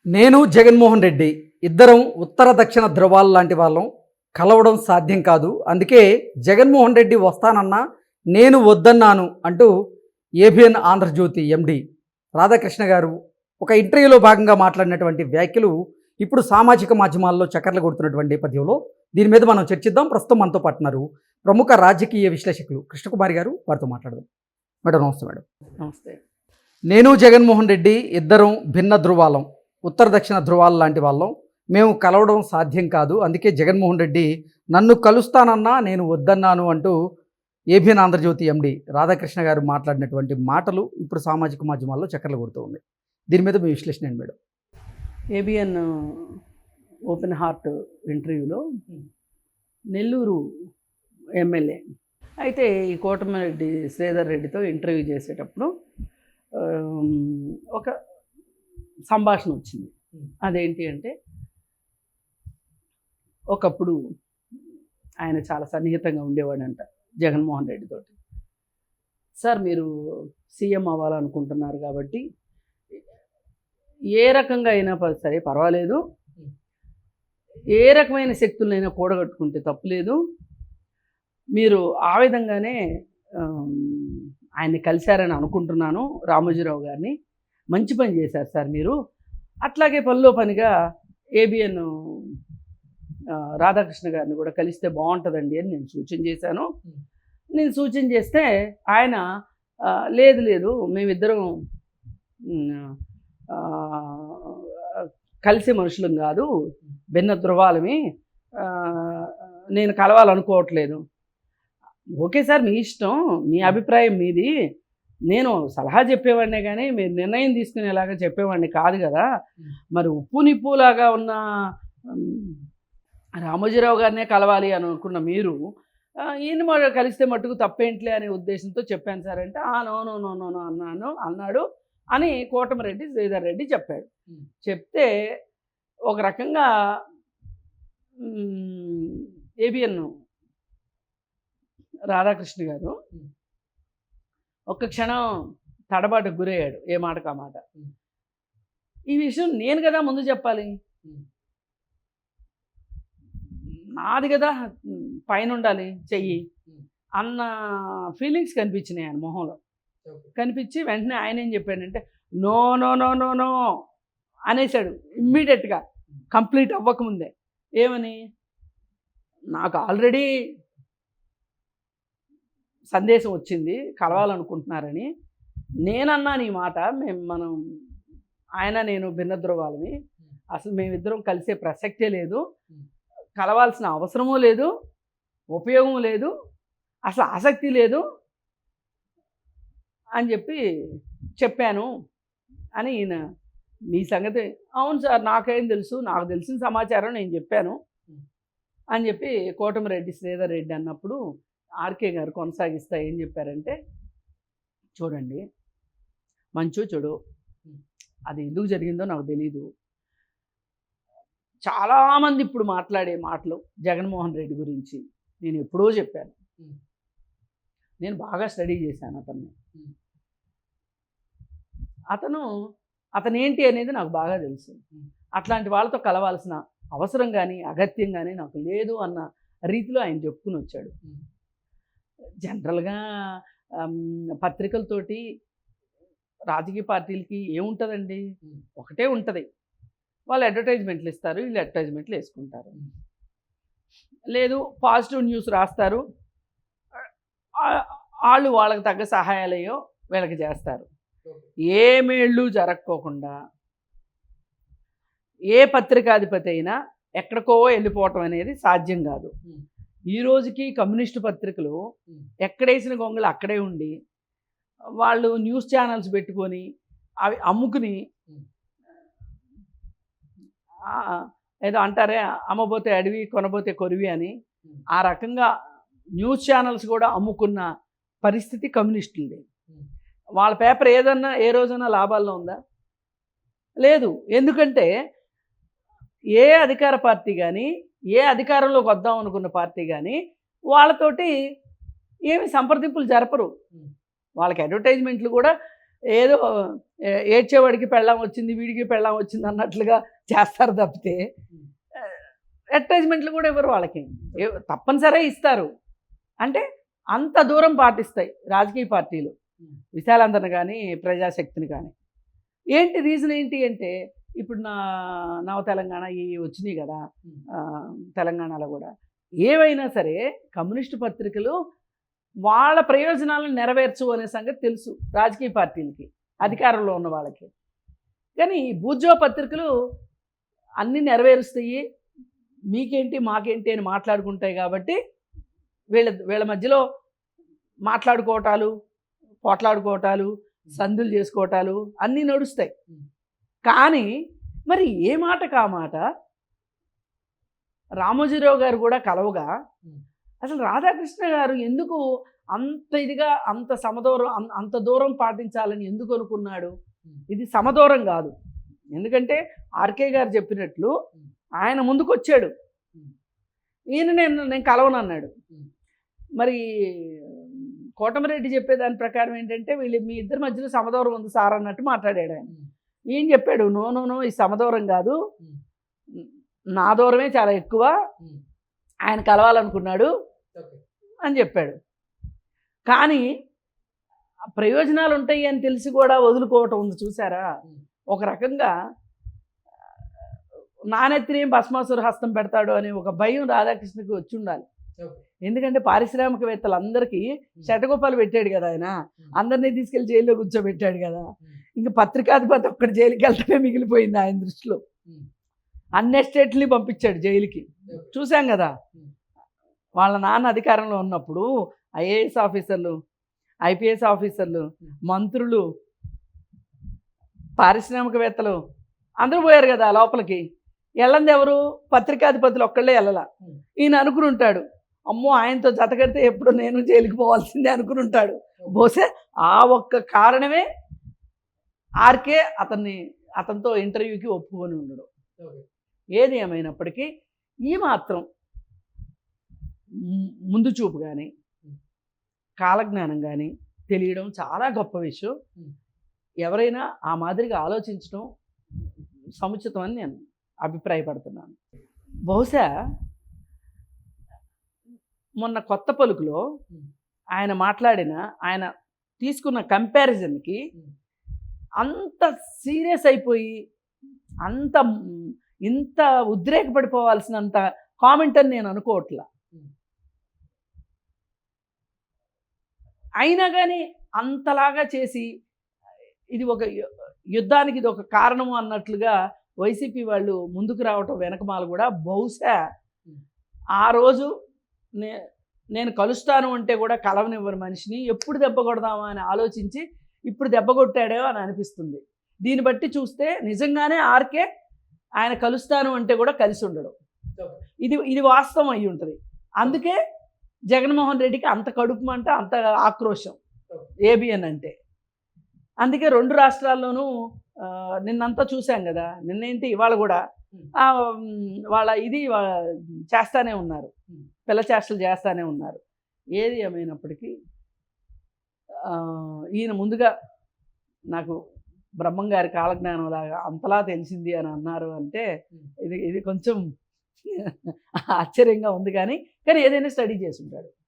నేను జగన్మోహన్ రెడ్డి ఇద్దరం ఉత్తర దక్షిణ ధృవాలు లాంటి వాళ్ళం. కలవడం సాధ్యం కాదు. అందుకే జగన్మోహన్ రెడ్డి వస్తానన్నా నేను వద్దన్నాను అంటూ ఏబిఎన్ ఆంధ్రజ్యోతి ఎండి రాధాకృష్ణ గారు ఒక ఇంటర్వ్యూలో భాగంగా మాట్లాడినటువంటి వ్యాఖ్యలు ఇప్పుడు సామాజిక మాధ్యమాల్లో చక్కర్లు కొడుతున్నటువంటి నేపథ్యంలో దీని మీద మనం చర్చిద్దాం. ప్రస్తుతం మనతో పాటున్నారు ప్రముఖ రాజకీయ విశ్లేషకులు కృష్ణకుమారి గారు. వారితో మాట్లాడదాం. మేడం నమస్తే. మేడం నమస్తే. నేను జగన్మోహన్ రెడ్డి ఇద్దరం భిన్న ధృవాలం, ఉత్తర దక్షిణ ధృవాలు లాంటి వాళ్ళం. మేము కలవడం సాధ్యం కాదు. అందుకే జగన్మోహన్ రెడ్డి నన్ను కలుస్తానన్నా నేను వద్దన్నాను అంటూ ఏబిఎన్ ఆంధ్రజ్యోతి ఎండి రాధాకృష్ణ గారు మాట్లాడినటువంటి మాటలు ఇప్పుడు సామాజిక మాధ్యమాల్లో చక్కర్లు కొడుతూ ఉంది. దీని మీద మీ విశ్లేషణ ఏంటి మేడం? ఏబిఎన్ ఓపెన్ హార్ట్ ఇంటర్వ్యూలో నెల్లూరు ఎమ్మెల్యే అయితే ఈ కోటమిరెడ్డి శ్రీధర్ రెడ్డితో ఇంటర్వ్యూ చేసేటప్పుడు ఒక సంభాషణ వచ్చింది. అదేంటి అంటే, ఒకప్పుడు ఆయన చాలా సన్నిహితంగా ఉండేవాడంట జగన్మోహన్ రెడ్డితోటి. సార్, మీరు సీఎం అవ్వాలనుకుంటున్నారు కాబట్టి ఏ రకంగా అయినా సరే పర్వాలేదు, ఏ రకమైన శక్తులైనా కూడగట్టుకుంటే తప్పులేదు. మీరు ఆ విధంగానే ఆయన్ని కలిశారని అనుకుంటున్నాను, రామోజీరావు గారిని. మంచి పని చేశారు సార్ మీరు. అట్లాగే పనిలో పనిగా ఏబిఎన్ రాధాకృష్ణ గారిని కూడా కలిస్తే బాగుంటుందండి అని నేను సూచన చేశాను. నేను సూచన చేస్తే ఆయన లేదు లేదు, మేమిద్దరం కలిసే మనుషులం కాదు, భిన్న ధృవాలమి, నేను కలవాలనుకోవట్లేదు. ఓకే సార్, మీ ఇష్టం, మీ అభిప్రాయం మీది. నేను సలహా చెప్పేవాడినే కానీ మీరు నిర్ణయం తీసుకునేలాగా చెప్పేవాడిని కాదు కదా. మరి ఉప్పు నిప్పులాగా ఉన్న రామోజీరావు గారినే కలవాలి అని అనుకున్న మీరు ఈయన కలిస్తే మట్టుకు తప్పేంట్లే అనే ఉద్దేశంతో చెప్పాను సార్ అంటే, నో అన్నాడు అని కోటమిరెడ్డి శ్రీధర్ రెడ్డి చెప్పాడు. చెప్తే ఒక రకంగా ఏబిఎన్ రాధాకృష్ణ గారు ఒక్క క్షణం తడబాటుకు గురయ్యాడు. ఏ మాటకు ఆ మాట. ఈ విషయం నేను కదా ముందు చెప్పాలి, నాది కదా పైన ఉండాలి చెయ్యి అన్న ఫీలింగ్స్ కనిపించినాయి ఆయన మొహంలో. కనిపించి వెంటనే ఆయన ఏం చెప్పాడంటే, no no no no no అనేసాడు ఇమ్మీడియట్గా, కంప్లీట్ అవ్వకముందే. ఏమని, నాకు ఆల్రెడీ సందేశం వచ్చింది కలవాలనుకుంటున్నారని. నేనన్నాను ఈ మాట, మనం ఆయన నేను భిన్న ధృవాలని, అసలు మేమిద్దరం కలిసే ప్రసక్తే లేదు, కలవాల్సిన అవసరమూ లేదు, ఉపయోగం లేదు, అసలు ఆసక్తి లేదు అని చెప్పాను అని ఈయన. మీ సంగతి అవును సార్, నాకేం తెలుసు, నాకు తెలిసిన సమాచారం నేను చెప్పాను అని చెప్పి కోటమిరెడ్డి శ్రీధర్ రెడ్డి అన్నప్పుడు ఆర్కే గారు కొనసాగిస్తా ఏం చెప్పారంటే, చూడండి, మంచో చెడు అది ఎందుకు జరిగిందో నాకు తెలీదు. చాలామంది ఇప్పుడు మాట్లాడే మాటలు జగన్మోహన్ రెడ్డి గురించి నేను ఎప్పుడో చెప్పాను. నేను బాగా స్టడీ చేశాను అతన్ని. అతనేంటి అనేది నాకు బాగా తెలుసు. అట్లాంటి వాళ్ళతో కలవాల్సిన అవసరం కానీ అగత్యం కానీ నాకు లేదు అన్న రీతిలో ఆయన చెప్పుకుని వచ్చాడు. జనరల్గా పత్రికలతోటి రాజకీయ పార్టీలకి ఏముంటుందండి, ఒకటే ఉంటుంది, వాళ్ళు అడ్వర్టైజ్మెంట్లు ఇస్తారు, వీళ్ళు అడ్వర్టైజ్మెంట్లు వేసుకుంటారు. లేదు, పాజిటివ్ న్యూస్ రాస్తారు, వాళ్ళు వాళ్ళకి తగ్గ సహాయాలయ్యో వీళ్ళకి చేస్తారు. ఏ మేళ్ళు జరక్కోకుండా ఏ పత్రికాధిపతి అయినా ఎక్కడికో వెళ్ళిపోవటం అనేది సాధ్యం కాదు. ఈ రోజుకి కమ్యూనిస్టు పత్రికలు ఎక్కడేసిన గొంగలు అక్కడే ఉండి వాళ్ళు న్యూస్ ఛానల్స్ పెట్టుకొని అవి అమ్ముకుని, ఏదో అంటారే, అమ్మబోతే అడవి కొనబోతే కొరివి అని, ఆ రకంగా న్యూస్ ఛానల్స్ కూడా అమ్ముకున్న పరిస్థితి కమ్యూనిస్టులది. వాళ్ళ పేపర్ ఏదన్నా ఏ రోజైనా లాభాల్లో ఉందా? లేదు. ఎందుకంటే ఏ అధికార పార్టీ కానీ, ఏ అధికారంలోకి వద్దాం అనుకున్న పార్టీ కానీ వాళ్ళతోటి ఏమి సంప్రదింపులు జరపరు. వాళ్ళకి అడ్వర్టైజ్మెంట్లు కూడా ఏదో ఏడ్చేవాడికి పెళ్ళాం వచ్చింది, వీడికి పెళ్ళాం వచ్చింది అన్నట్లుగా చేస్తారు తప్పితే అడ్వర్టైజ్మెంట్లు కూడా ఇవ్వరు వాళ్ళకి. తప్పనిసరి ఇస్తారు. అంటే అంత దూరం పాటిస్తాయి రాజకీయ పార్టీలు, విశాలాంధ్రను కానీ ప్రజాశక్తిని కానీ. ఏంటి రీజన్ ఏంటి అంటే, ఇప్పుడు నవ తెలంగాణ ఇవి వచ్చినాయి కదా, తెలంగాణలో కూడా ఏవైనా సరే కమ్యూనిస్టు పత్రికలు వాళ్ళ ప్రయోజనాలను నెరవేర్చు అనే సంగతి తెలుసు రాజకీయ పార్టీలకి, అధికారంలో ఉన్న వాళ్ళకి. కానీ ఈ బూర్జువా పత్రికలు అన్నీ నెరవేరుస్తాయి, మీకేంటి మాకేంటి అని మాట్లాడుకుంటాయి. కాబట్టి వీళ్ళ మధ్యలో మాట్లాడుకోవటాలు, పోట్లాడుకోవటాలు, సందులు చేసుకోవటాలు అన్నీ నడుస్తాయి. కానీ మరి ఏ మాట కా మాట రామోజీరావు గారు కూడా కలవగా అసలు రాధాకృష్ణ గారు ఎందుకు అంత ఇదిగా అంత సమదూరం అంత దూరం పాటించాలని ఎందుకు అనుకున్నాడు? ఇది సమదూరం కాదు. ఎందుకంటే ఆర్కే గారు చెప్పినట్లు ఆయన ముందుకు వచ్చాడు, ఈయన నేను కలవనన్నాడు. మరి కోటమిరెడ్డి చెప్పేదాని ప్రకారం ఏంటంటే మీ ఇద్దరి మధ్యలో సమదూరం ఉంది సార్ అన్నట్టు మాట్లాడాడు ఆయన. ఈయన చెప్పాడు, నో ఈ సమదూరం కాదు, నా దూరమే చాలా ఎక్కువ, ఆయన కలవాలనుకున్నాడు అని చెప్పాడు. కానీ ప్రయోజనాలు ఉంటాయి అని తెలిసి కూడా వదులుకోవటం ఉంది చూసారా. ఒక రకంగా నానెత్తినేం భస్మాసుర హస్తం పెడతాడు అనే ఒక భయం రాధాకృష్ణకి వచ్చి ఉండాలి. ఎందుకంటే పారిశ్రామికవేత్తలందరికీ శటగోపాలు పెట్టాడు కదా ఆయన, అందరినీ తీసుకెళ్లి జైల్లో కూర్చోబెట్టాడు కదా. ఇంకా పత్రికాధిపతి ఒక్కటి జైలుకి వెళ్తమే మిగిలిపోయింది ఆయన దృష్టిలో. అన్ని ఎస్టేట్ని పంపించాడు జైలుకి, చూసాం కదా. వాళ్ళ నాన్న అధికారంలో ఉన్నప్పుడు ఐఏఎస్ ఆఫీసర్లు, ఐపీఎస్ ఆఫీసర్లు, మంత్రులు, పారిశ్రామికవేత్తలు అందరూ పోయారు కదా లోపలికి. వెళ్ళంది ఎవరు? పత్రికాధిపతులు ఒక్కళ్ళే వెళ్ళాల. ఈయన అనుకుని ఉంటాడు, అమ్మో ఆయనతో జతకడితే ఎప్పుడు నేను జైలుకి పోవాల్సిందే అనుకుని ఉంటాడు. బహుశా ఆ ఒక్క కారణమే ఆర్కే అతనితో ఇంటర్వ్యూకి ఒప్పుకొని ఉండడు. ఏది ఏమైనప్పటికీ ఈ మాత్రం ముందు చూపు కానీ కాలజ్ఞానం కానీ తెలియడం చాలా గొప్ప విషయం. ఎవరైనా ఆ మాదిరిగా ఆలోచించడం సముచితం అని నేను అభిప్రాయపడుతున్నాను. బహుశా మొన్న కొత్త పలుకులో ఆయన తీసుకున్న కంపారిజన్కి అంత సీరియస్ అయిపోయి ఇంత ఉద్రేకపడిపోవాల్సినంత కామెంట్ అని నేను అనుకోవట్లా. అయినా కానీ అంతలాగా చేసి ఇది ఒక యుద్ధానికి ఇది ఒక కారణము అన్నట్లుగా వైసీపీ వాళ్ళు ముందుకు రావటం వెనకమాల కూడా బహుశా ఆ రోజు నేను కలుస్తాను అంటే కూడా కలవనివ్వని మనిషిని ఎప్పుడు దెబ్బ కొడదామా అని ఆలోచించి ఇప్పుడు దెబ్బ కొట్టాడో అని అనిపిస్తుంది. దీన్ని బట్టి చూస్తే నిజంగానే ఆర్కే ఆయన కలుస్తాను అంటే కూడా కలిసి ఉండడు. ఇది వాస్తవం అయి ఉంటుంది. అందుకే జగన్మోహన్ రెడ్డికి అంత కడుపు అంటే అంత ఆక్రోశం ఏబిఎన్ అంటే. అందుకే రెండు రాష్ట్రాల్లోనూ నిన్నంతా చూసాం కదా, నిన్నేంటి ఇవాళ కూడా వాళ్ళ చేస్తానే ఉన్నారు, పిల్ల చేష్టలు చేస్తానే ఉన్నారు. ఏది ఏమైనప్పటికీ ఈయన ముందుగా నాకు బ్రహ్మంగారి కాలజ్ఞానం లాగా అంతలా తెలిసింది అని అన్నారు అంటే ఇది కొంచెం ఆశ్చర్యంగా ఉంది. కానీ ఏదైనా స్టడీ చేసి ఉంటాడు.